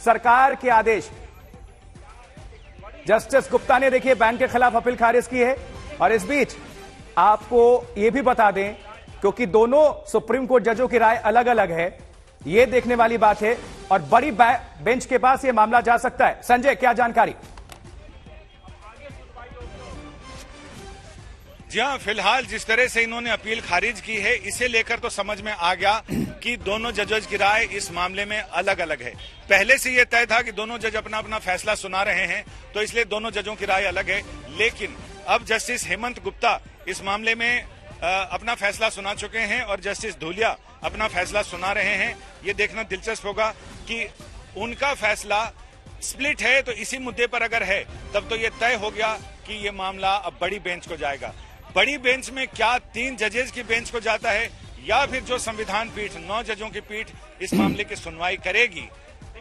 सरकार के आदेश। जस्टिस गुप्ता ने देखिए बैंक के खिलाफ अपील खारिज की है। और इस बीच आपको यह भी बता दें, क्योंकि दोनों सुप्रीम कोर्ट जजों की राय अलग अलग है, यह देखने वाली बात है और बड़ी बेंच के पास यह मामला जा सकता है। संजय, क्या जानकारी? जी हां, फिलहाल जिस तरह से इन्होंने अपील खारिज की है, इसे लेकर तो समझ में आ गया कि दोनों जजेस की राय इस मामले में अलग अलग है। पहले से यह तय था कि दोनों जज अपना अपना फैसला सुना रहे हैं, तो इसलिए दोनों जजों की राय अलग है। लेकिन अब जस्टिस हेमंत गुप्ता इस मामले में अपना फैसला सुना चुके हैं और जस्टिस धूलिया अपना फैसला सुना रहे हैं। ये देखना दिलचस्प होगा कि उनका फैसला स्प्लिट है, तो इसी मुद्दे पर अगर है तब तो ये तय हो गया कि ये मामला अब बड़ी बेंच को जाएगा। बड़ी बेंच में क्या 3 जजेस की बेंच को जाता है या फिर जो संविधान पीठ 9 जजों की पीठ इस मामले की सुनवाई करेगी,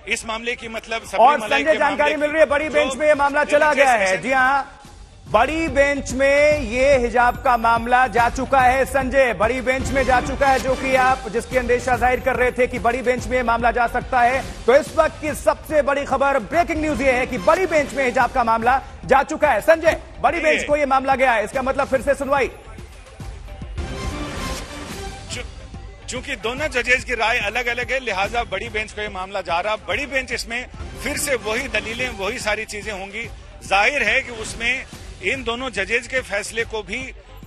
इस मामले की मतलब और संजय जानकारी मिल रही है बड़ी बेंच में ये मामला चला गया है। जी हां, बड़ी बेंच में ये हिजाब का मामला जा चुका है। संजय, बड़ी बेंच में जा चुका है, जो कि आप जिसकी अंदेशा जाहिर कर रहे थे कि बड़ी बेंच में मामला जा सकता है। तो इस वक्त की सबसे बड़ी खबर, ब्रेकिंग न्यूज ये है कि बड़ी बेंच में हिजाब का मामला जा चुका है। संजय, बड़ी बेंच को यह मामला गया है, इसका मतलब फिर से सुनवाई। चूंकि दोनों जजेस की राय अलग अलग है, लिहाजा बड़ी बेंच को यह मामला जा रहा। बड़ी बेंच इसमें फिर से वही दलीलें, वही सारी चीजें होंगी। जाहिर है कि उसमें इन दोनों जजेज के फैसले को भी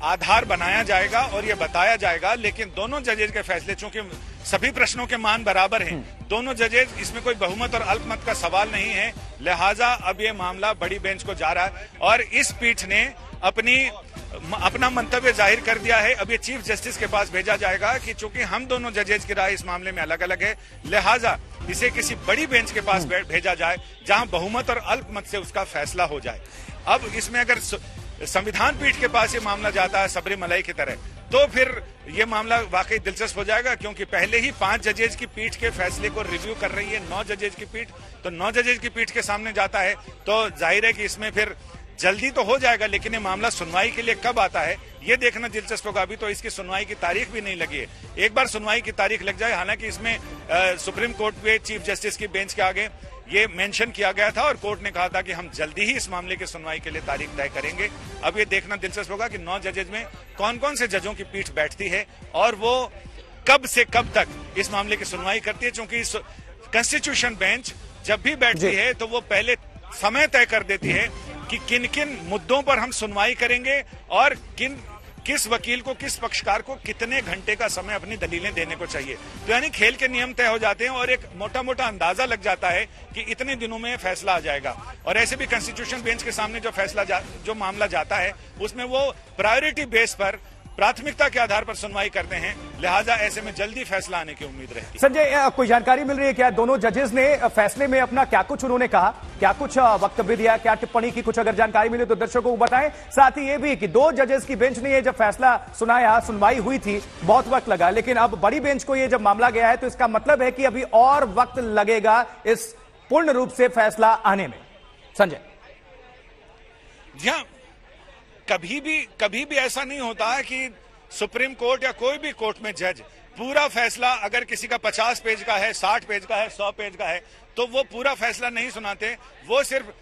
आधार बनाया जाएगा और ये बताया जाएगा। लेकिन दोनों जजेज के फैसले, चूंकि सभी प्रश्नों के मान बराबर हैं, दोनों जजेज, इसमें कोई बहुमत और अल्पमत का सवाल नहीं है, लिहाजा अब ये मामला बड़ी बेंच को जा रहा है। और इस पीठ ने अपना मंतव्य जाहिर कर दिया है। अब ये चीफ जस्टिस के पास भेजा जाएगा कि चूंकि हम दोनों जजेज की राय इस मामले में अलग अलग है, लिहाजा इसे किसी बड़ी बेंच के पास भेजा जाए जहां बहुमत और अल्पमत से उसका फैसला हो जाए। अब इसमें अगर संविधान पीठ के पास ये मामला जाता है सबरीमलई की तरह, तो फिर ये मामला वाकई दिलचस्प हो जाएगा, क्योंकि पहले ही 5 जजेज की पीठ के फैसले को रिव्यू कर रही है 9 जजेज की पीठ। तो 9 जजेज की पीठ के सामने जाता है तो जाहिर है कि इसमें फिर जल्दी तो हो जाएगा, लेकिन ये मामला सुनवाई के लिए कब आता है ये देखना दिलचस्प होगा। अभी तो इसकी सुनवाई की तारीख भी नहीं लगी है। एक बार सुनवाई की तारीख लग जाए, हालांकि इसमें सुप्रीम कोर्ट में चीफ जस्टिस की बेंच के आगे ये मेंशन किया गया था और कोर्ट ने कहा था कि हम जल्दी ही इस मामले की सुनवाई के लिए तारीख तय करेंगे। अब ये देखना दिलचस्प होगा कि 9 जजेज में कौन कौन से जजों की पीठ बैठती है और वो कब से कब तक इस मामले की सुनवाई करती है। क्योंकि कॉन्स्टिट्यूशन बेंच जब भी बैठती है तो वो पहले समय तय कर देती है कि किन किन मुद्दों पर हम सुनवाई करेंगे और किस वकील को, किस पक्षकार को कितने घंटे का समय अपनी दलीलें देने को चाहिए। तो यानी खेल के नियम तय हो जाते हैं और एक मोटा मोटा अंदाजा लग जाता है कि इतने दिनों में फैसला आ जाएगा। और ऐसे भी कॉन्स्टिट्यूशन बेंच के सामने जो मामला जाता है उसमें वो प्रायोरिटी बेस पर, प्राथमिकता के आधार पर सुनवाई करते हैं, लिहाजा ऐसे में जल्दी फैसला आने की उम्मीद रहती है। संजय, कोई जानकारी मिल रही है क्या दोनों जजेस ने फैसले में अपना क्या कुछ उन्होंने कहा, क्या कुछ वक्तव्य दिया, क्या टिप्पणी की? कुछ अगर जानकारी मिले तो दर्शकों को बताएं। साथ ही ये भी कि 2 जजेस की बेंच ने ये जब फैसला सुनाया, सुनवाई हुई थी, बहुत वक्त लगा, लेकिन अब बड़ी बेंच को ये जब मामला गया है तो इसका मतलब है कि अभी और वक्त लगेगा इस पूर्ण रूप से फैसला आने में। संजय जी हाँ, कभी भी ऐसा नहीं होता है कि सुप्रीम कोर्ट या कोई भी कोर्ट में जज पूरा फैसला, अगर किसी का 50 पेज का है, 60 पेज का है, 100 पेज का है, तो वो पूरा फैसला नहीं सुनाते। वो सिर्फ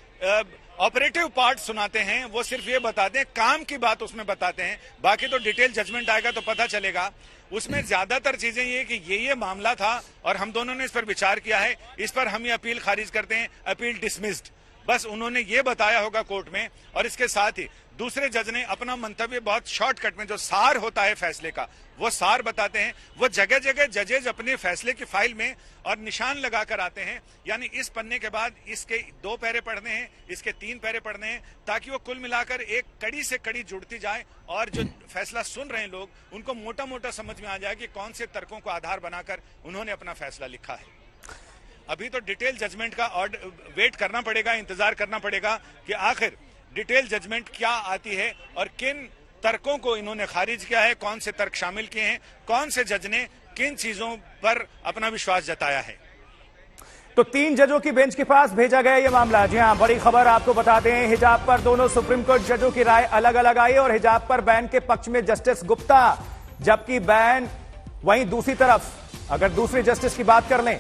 ऑपरेटिव पार्ट सुनाते हैं, वो सिर्फ ये बताते हैं, काम की बात उसमें बताते हैं। बाकी तो डिटेल जजमेंट आएगा तो पता चलेगा। उसमें ज्यादातर चीजें ये कि ये मामला था और हम दोनों ने इस पर विचार किया है, इस पर हम ये अपील खारिज करते हैं, अपील डिसमिस्ड, बस उन्होंने ये बताया होगा कोर्ट में। और इसके साथ ही दूसरे जज ने अपना मंतव्य बहुत शॉर्टकट में, जो सार होता है फैसले का, वो सार बताते हैं। वो जगह जगह जजेज अपने फैसले की फाइल में और निशान लगाकर आते हैं, यानी इस पन्ने के बाद इसके 2 पैरे पढ़ने हैं, इसके 3 पैरे पढ़ने हैं, ताकि वो कुल मिलाकर एक कड़ी से कड़ी जुड़ती जाए और जो फैसला सुन रहे हैं लोग उनको मोटा मोटा समझ में आ जाए कि कौन से तर्कों को आधार बनाकर उन्होंने अपना फैसला लिखा है। अभी तो डिटेल जजमेंट का वेट करना पड़ेगा, इंतजार करना पड़ेगा कि आखिर डिटेल जजमेंट क्या आती है और किन तर्कों को इन्होंने खारिज किया है, कौन से तर्क शामिल किए हैं, कौन से जज ने किन चीजों पर अपना विश्वास जताया है। तो 3 जजों की बेंच के पास भेजा गया ये मामला। जी हां, बड़ी खबर आपको बता दें, हिजाब पर दोनों सुप्रीम कोर्ट जजों की राय अलग अलग आई और हिजाब पर बैन के पक्ष में जस्टिस गुप्ता, जबकि बैन वहीं दूसरी तरफ, अगर दूसरे जस्टिस की बात कर लें,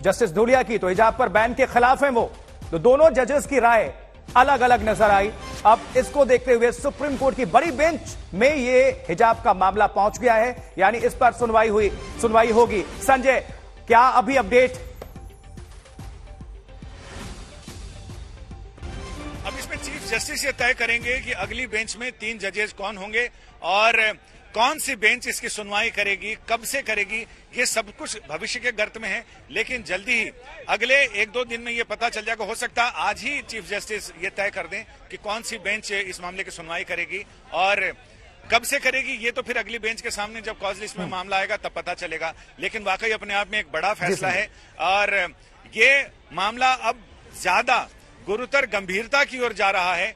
जस्टिस धूलिया की तो हिजाब पर बैन के खिलाफ हैं वो। तो दोनों जजेस की राय अलग अलग नजर आई। अब इसको देखते हुए सुप्रीम कोर्ट की बड़ी बेंच में ये हिजाब का मामला पहुंच गया है, यानी इस पर सुनवाई होगी। संजय, क्या अभी अपडेट? अब इसमें चीफ जस्टिस ये तय करेंगे कि अगली बेंच में 3 जजेस कौन होंगे और कौन सी बेंच इसकी सुनवाई करेगी, कब से करेगी, ये सब कुछ भविष्य के गर्त में है। लेकिन जल्दी ही अगले 1-2 दिन में ये पता चल जाएगा। हो सकता है आज ही चीफ जस्टिस ये तय कर दें कि कौन सी बेंच इस मामले की सुनवाई करेगी और कब से करेगी। ये तो फिर अगली बेंच के सामने जब कॉज लिस्ट में मामला आएगा तब पता चलेगा। लेकिन वाकई अपने आप में एक बड़ा फैसला है और ये मामला अब ज्यादा गुरुतर गंभीरता की ओर जा रहा है।